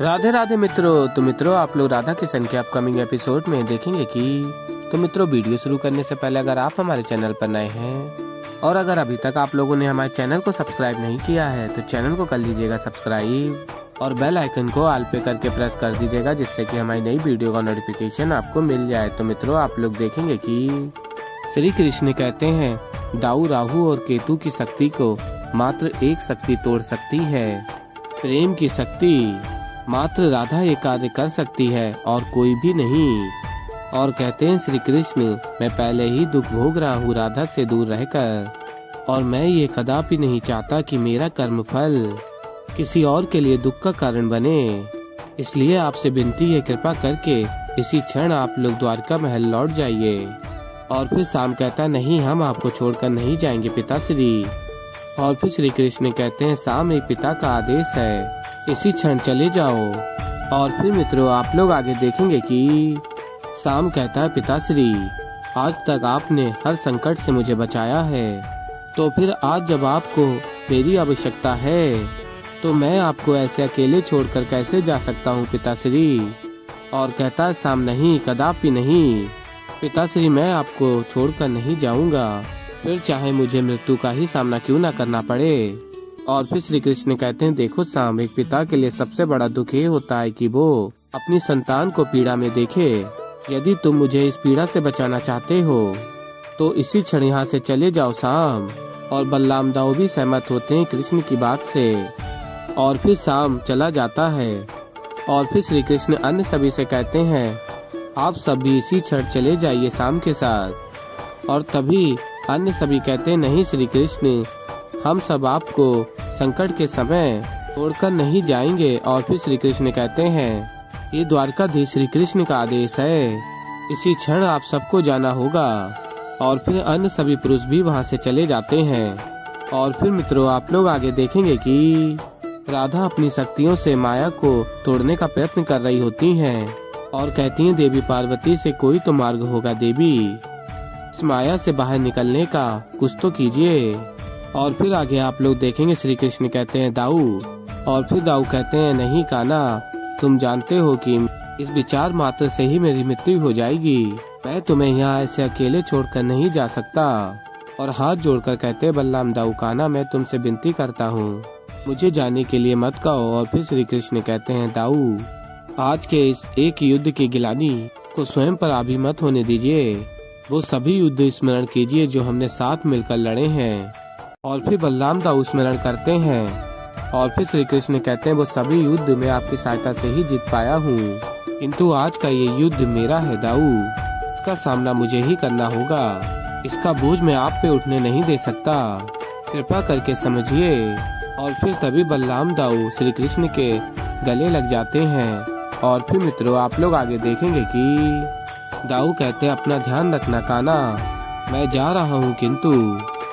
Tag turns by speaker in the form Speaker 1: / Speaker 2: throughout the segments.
Speaker 1: राधे राधे मित्रों। तो मित्रों आप लोग राधा किशन के अपकमिंग एपिसोड में देखेंगे कि मित्रों वीडियो शुरू करने से पहले अगर आप हमारे चैनल पर नए हैं और अगर अभी तक आप लोगों ने हमारे चैनल को सब्सक्राइब नहीं किया है तो चैनल को कर लीजिएगा सब्सक्राइब और बेल आइकन को ऑल पे करके प्रेस कर दीजिएगा, जिससे कि हमारी नई वीडियो का नोटिफिकेशन आपको मिल जाए। तो मित्रों आप लोग देखेंगे कि श्री कृष्ण कहते हैं दाऊ राहु और केतु की शक्ति को मात्र एक शक्ति तोड़ सकती है। प्रेम की शक्ति मात्र राधा ये कार्य कर सकती है और कोई भी नहीं। और कहते हैं श्री कृष्ण मैं पहले ही दुख भोग रहा हूँ राधा से दूर रहकर, और मैं ये कदापि नहीं चाहता कि मेरा कर्म फल किसी और के लिए दुख का कारण बने। इसलिए आपसे विनती है कृपा करके इसी क्षण आप लोग द्वारका महल लौट जाइए। और फिर शाम कहता नहीं हम आपको छोड़कर नहीं जाएंगे पिताश्री। और फिर श्री कृष्ण कहते हैं शाम एक पिता का आदेश है, इसी क्षण चले जाओ। और फिर मित्रों आप लोग आगे देखेंगे कि शाम कहता है पिताश्री आज तक आपने हर संकट से मुझे बचाया है, तो फिर आज जब आपको मेरी आवश्यकता है तो मैं आपको ऐसे अकेले छोड़कर कैसे जा सकता हूँ पिताश्री। और कहता है शाम नहीं कदापि नहीं पिताश्री, मैं आपको छोड़कर नहीं जाऊंगा, फिर चाहे मुझे मृत्यु का ही सामना क्यों ना करना पड़े। और फिर श्री कृष्ण कहते हैं देखो शाम एक पिता के लिए सबसे बड़ा दुख ये होता है कि वो अपनी संतान को पीड़ा में देखे। यदि तुम मुझे इस पीड़ा से बचाना चाहते हो तो इसी क्षण यहाँ से चले जाओ शाम। और बलराम दाऊ भी सहमत होते हैं कृष्ण की बात से। और फिर शाम चला जाता है। और फिर श्री कृष्ण अन्य सभी से कहते हैं आप सभी इसी क्षण चले जाइए शाम के साथ। और तभी अन्य सभी कहते हैं नहीं श्री कृष्ण हम सब आपको संकट के समय छोड़कर नहीं जाएंगे। और फिर श्री कृष्ण कहते हैं ये द्वारकाधीश श्री कृष्ण का आदेश है, इसी क्षण आप सबको जाना होगा। और फिर अन्य सभी पुरुष भी वहां से चले जाते हैं। और फिर मित्रों आप लोग आगे देखेंगे कि राधा अपनी शक्तियों से माया को तोड़ने का प्रयत्न कर रही होती हैं और कहती हैं देवी पार्वती से कोई तो मार्ग होगा देवी, इस माया से बाहर निकलने का कुछ तो कीजिए। और फिर आगे आप लोग देखेंगे श्री कृष्ण कहते हैं दाऊ। और फिर दाऊ कहते हैं नहीं कान्हा तुम जानते हो कि इस विचार मात्र से ही मेरी मृत्यु हो जाएगी, मैं तुम्हें यहाँ ऐसे अकेले छोड़कर नहीं जा सकता। और हाथ जोड़कर कहते हैं बलराम दाऊ कान्हा मैं तुमसे विनती करता हूँ मुझे जाने के लिए मत कहो। और फिर श्री कृष्ण कहते हैं दाऊ आज के इस एक युद्ध की गिलानी को स्वयं पर आभी मत होने दीजिए, वो सभी युद्ध स्मरण कीजिए जो हमने साथ मिलकर लड़े हैं। और फिर बलराम दाऊ स्मरण करते हैं। और फिर श्री कृष्ण कहते हैं वो सभी युद्ध मैं आपकी सहायता से ही जीत पाया हूँ, किंतु आज का ये युद्ध मेरा है दाऊ, इसका सामना मुझे ही करना होगा, इसका बोझ मैं आप पे उठने नहीं दे सकता, कृपा करके समझिए। और फिर तभी बलराम दाऊ श्री कृष्ण के गले लग जाते हैं। और फिर मित्रों आप लोग आगे देखेंगे कि दाऊ कहते हैं अपना ध्यान रखना कान्हा, मैं जा रहा हूँ किंतु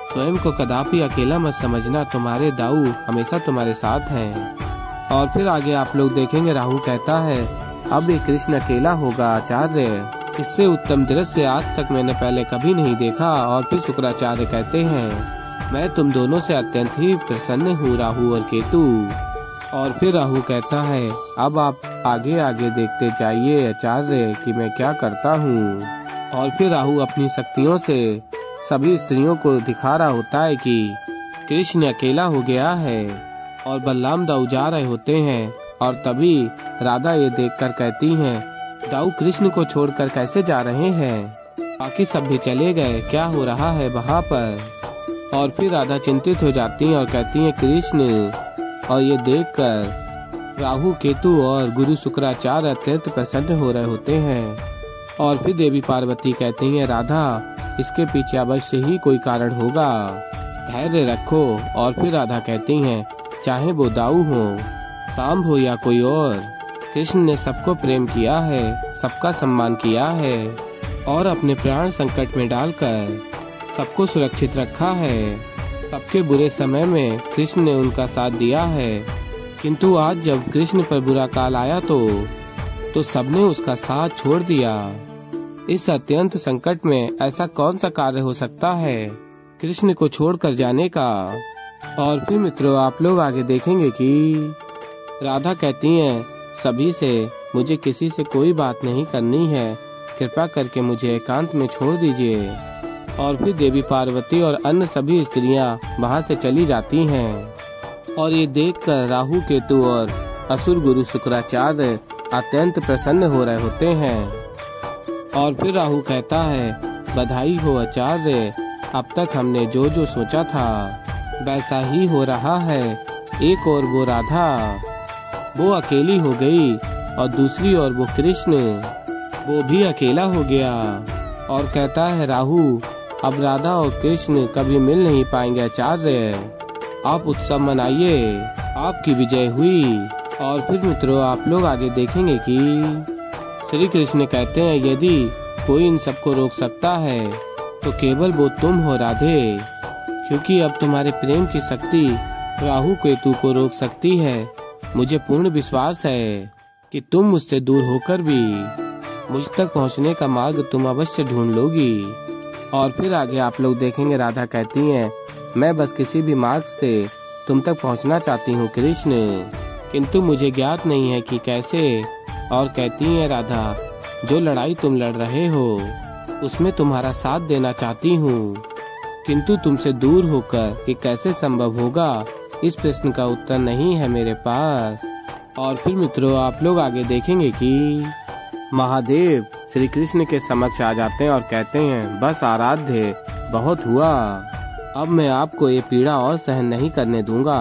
Speaker 1: स्वयं को कदापि अकेला मत समझना, तुम्हारे दाऊ हमेशा तुम्हारे साथ हैं। और फिर आगे आप लोग देखेंगे राहु कहता है अब ये कृष्ण अकेला होगा आचार्य, इससे उत्तम दृश्य आज तक मैंने पहले कभी नहीं देखा। और फिर शुक्राचार्य कहते हैं मैं तुम दोनों से अत्यंत ही प्रसन्न हूँ राहु और केतु। और फिर राहु कहता है अब आप आगे आगे देखते जाइए आचार्य कि मैं क्या करता हूँ। और फिर राहु अपनी शक्तियों से सभी स्त्रियों को दिखा रहा होता है कि कृष्ण अकेला हो गया है। और बलराम दाऊ जा रहे होते हैं। और तभी राधा ये देखकर कहती हैं दाऊ कृष्ण को छोड़कर कैसे जा रहे हैं, बाकी सब भी चले गए, क्या हो रहा है वहाँ पर। और फिर राधा चिंतित हो जाती हैं और कहती हैं कृष्ण। और ये देखकर राहु केतु और गुरु शुक्राचार्य अत्यंत प्रसन्न हो रहे होते हैं। और फिर देवी पार्वती कहती हैं राधा इसके पीछे अवश्य ही कोई कारण होगा, धैर्य रखो। और फिर राधा कहती हैं चाहे वो दाऊ हो शाम हो या कोई और, कृष्ण ने सबको प्रेम किया है, सबका सम्मान किया है और अपने प्राण संकट में डालकर सबको सुरक्षित रखा है। सबके बुरे समय में कृष्ण ने उनका साथ दिया है, किंतु आज जब कृष्ण पर बुरा काल आया तो सबने उसका साथ छोड़ दिया। इस अत्यंत संकट में ऐसा कौन सा कार्य हो सकता है कृष्ण को छोड़कर जाने का। और फिर मित्रों आप लोग आगे देखेंगे कि राधा कहती हैं सभी से मुझे किसी से कोई बात नहीं करनी है, कृपा करके मुझे एकांत में छोड़ दीजिए। और फिर देवी पार्वती और अन्य सभी स्त्रियां वहां से चली जाती हैं। और ये देखकर राहु केतु और असुर गुरु शुक्राचार्य अत्यंत प्रसन्न हो रहे होते हैं। और फिर राहु कहता है, बधाई हो आचार्य, अब तक हमने जो जो सोचा था वैसा ही हो रहा है। एक और वो राधा, वो अकेली हो गई, और दूसरी ओर वो कृष्ण, वो भी अकेला हो गया। और कहता है राहु, अब राधा और कृष्ण कभी मिल नहीं पाएंगे आचार्य, आप उत्सव मनाइए, आपकी विजय हुई। और फिर मित्रों आप लोग आगे देखेंगे कि श्री कृष्ण कहते हैं, यदि कोई इन सबको रोक सकता है तो केवल वो तुम हो राधे, क्योंकि अब तुम्हारे प्रेम की शक्ति राहु केतु को रोक सकती है। मुझे पूर्ण विश्वास है कि तुम मुझसे दूर होकर भी मुझ तक पहुंचने का मार्ग तुम अवश्य ढूंढ लोगी। और फिर आगे आप लोग देखेंगे राधा कहती हैं, मैं बस किसी भी मार्ग से तुम तक पहुंचना चाहती हूँ कृष्ण, किंतु मुझे ज्ञात नहीं है कि कैसे। और कहती हैं राधा, जो लड़ाई तुम लड़ रहे हो उसमें तुम्हारा साथ देना चाहती हूँ, किंतु तुमसे दूर होकर ये कैसे संभव होगा, इस प्रश्न का उत्तर नहीं है मेरे पास। और फिर मित्रों आप लोग आगे देखेंगे कि महादेव श्री कृष्ण के समक्ष आ जाते हैं और कहते हैं, बस आराध्य, बहुत हुआ, अब मैं आपको ये पीड़ा और सहन नहीं करने दूंगा,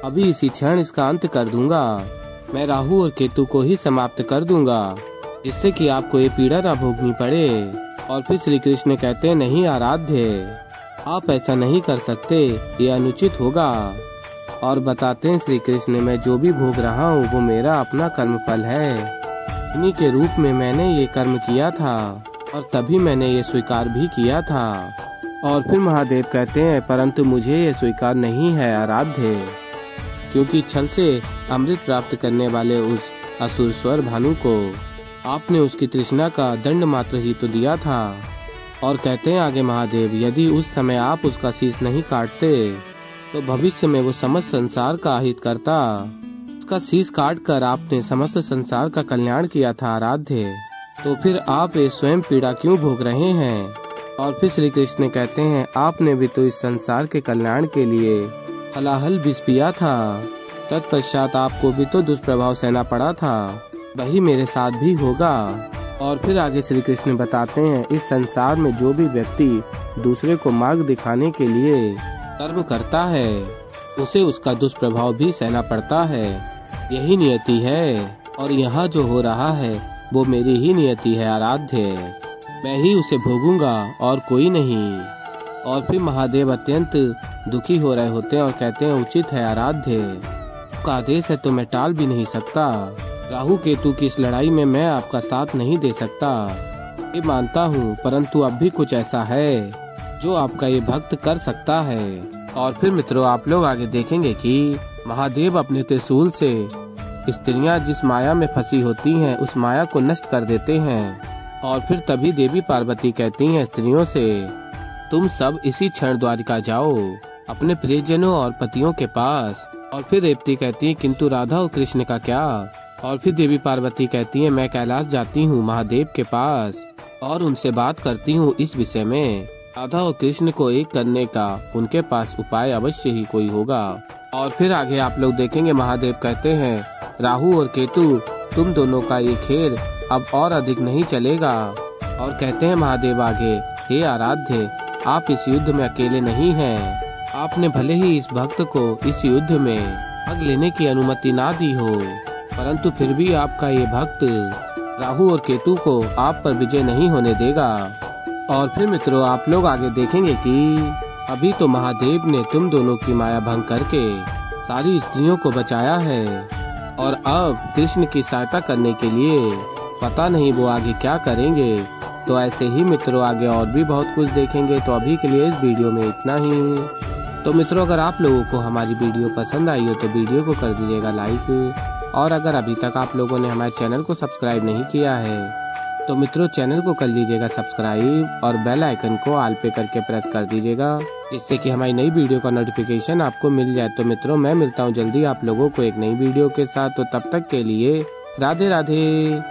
Speaker 1: अभी इसी क्षण इसका अंत कर दूंगा। मैं राहु और केतु को ही समाप्त कर दूंगा, जिससे कि आपको ये पीड़ा न भोगनी पड़े। और फिर श्री कृष्ण कहते हैं, नहीं आराध्य, आप ऐसा नहीं कर सकते, ये अनुचित होगा। और बताते हैं श्री कृष्ण, मैं जो भी भोग रहा हूँ वो मेरा अपना कर्म फल है, इन्हीं के रूप में मैंने ये कर्म किया था और तभी मैंने ये स्वीकार भी किया था। और फिर महादेव कहते हैं, परंतु मुझे ये स्वीकार नहीं है आराध्य, क्योंकि छल से अमृत प्राप्त करने वाले उस असुर स्वर भानु को आपने उसकी तृष्णा का दंड मात्र ही तो दिया था। और कहते हैं आगे महादेव, यदि उस समय आप उसका शीश नहीं काटते तो भविष्य में वो समस्त संसार का हित करता। उसका शीश काट कर आपने समस्त संसार का कल्याण किया था आराध्य, तो फिर आप ये स्वयं पीड़ा क्यों भोग रहे हैं। और फिर श्री कृष्ण कहते हैं, आपने भी तो इस संसार के कल्याण के लिए हलाहल विष पिया था, तत्पश्चात आपको भी तो दुष्प्रभाव सहना पड़ा था, वही मेरे साथ भी होगा। और फिर आगे श्री कृष्ण बताते हैं, इस संसार में जो भी व्यक्ति दूसरे को मार्ग दिखाने के लिए कर्म करता है उसे उसका दुष्प्रभाव भी सहना पड़ता है, यही नियति है। और यहाँ जो हो रहा है वो मेरी ही नियति है आराध्य, मैं ही उसे भोगूंगा और कोई नहीं। और फिर महादेव अत्यंत दुखी हो रहे होते हैं और कहते हैं, उचित है आराध्य, का आदेश है तो मैं टाल भी नहीं सकता। राहु केतु की इस लड़ाई में मैं आपका साथ नहीं दे सकता, ये मानता हूँ, परंतु अब भी कुछ ऐसा है जो आपका ये भक्त कर सकता है। और फिर मित्रों आप लोग आगे देखेंगे कि महादेव अपने त्रिशूल से स्त्रियां जिस माया में फंसी होती हैं उस माया को नष्ट कर देते हैं। और फिर तभी देवी पार्वती कहती हैं स्त्रियों से, तुम सब इसी क्षण द्वारिका जाओ अपने प्रियजनों और पतियों के पास। और फिर रेवती कहती है, किंतु राधा और कृष्ण का क्या। और फिर देवी पार्वती कहती है, मैं कैलाश जाती हूँ महादेव के पास और उनसे बात करती हूँ इस विषय में। राधा और कृष्ण को एक करने का उनके पास उपाय अवश्य ही कोई होगा। और फिर आगे आप लोग देखेंगे महादेव कहते हैं, राहु और केतु तुम दोनों का ये खेल अब और अधिक नहीं चलेगा। और कहते हैं महादेव आगे, हे आराध्य, आप इस युद्ध में अकेले नहीं हैं, आपने भले ही इस भक्त को इस युद्ध में भाग लेने की अनुमति ना दी हो, परंतु फिर भी आपका ये भक्त राहु और केतु को आप पर विजय नहीं होने देगा। और फिर मित्रों आप लोग आगे देखेंगे कि अभी तो महादेव ने तुम दोनों की माया भंग करके सारी स्त्रियों को बचाया है, और अब कृष्ण की सहायता करने के लिए पता नहीं वो आगे क्या करेंगे। तो ऐसे ही मित्रों आगे और भी बहुत कुछ देखेंगे। तो अभी के लिए इस वीडियो में इतना ही। तो मित्रों अगर आप लोगों को हमारी वीडियो पसंद आई हो तो वीडियो को कर दीजिएगा लाइक, और अगर अभी तक आप लोगों ने हमारे चैनल को सब्सक्राइब नहीं किया है तो मित्रों चैनल को कर लीजिएगा सब्सक्राइब और बेल आइकन को ऑल पे करके प्रेस कर दीजिएगा। जिससे कि हमारी नई वीडियो का नोटिफिकेशन आपको मिल जाए। तो मित्रों मैं मिलता हूँ जल्दी आप लोगों को एक नई वीडियो के साथ, तो तब तक के लिए राधे राधे।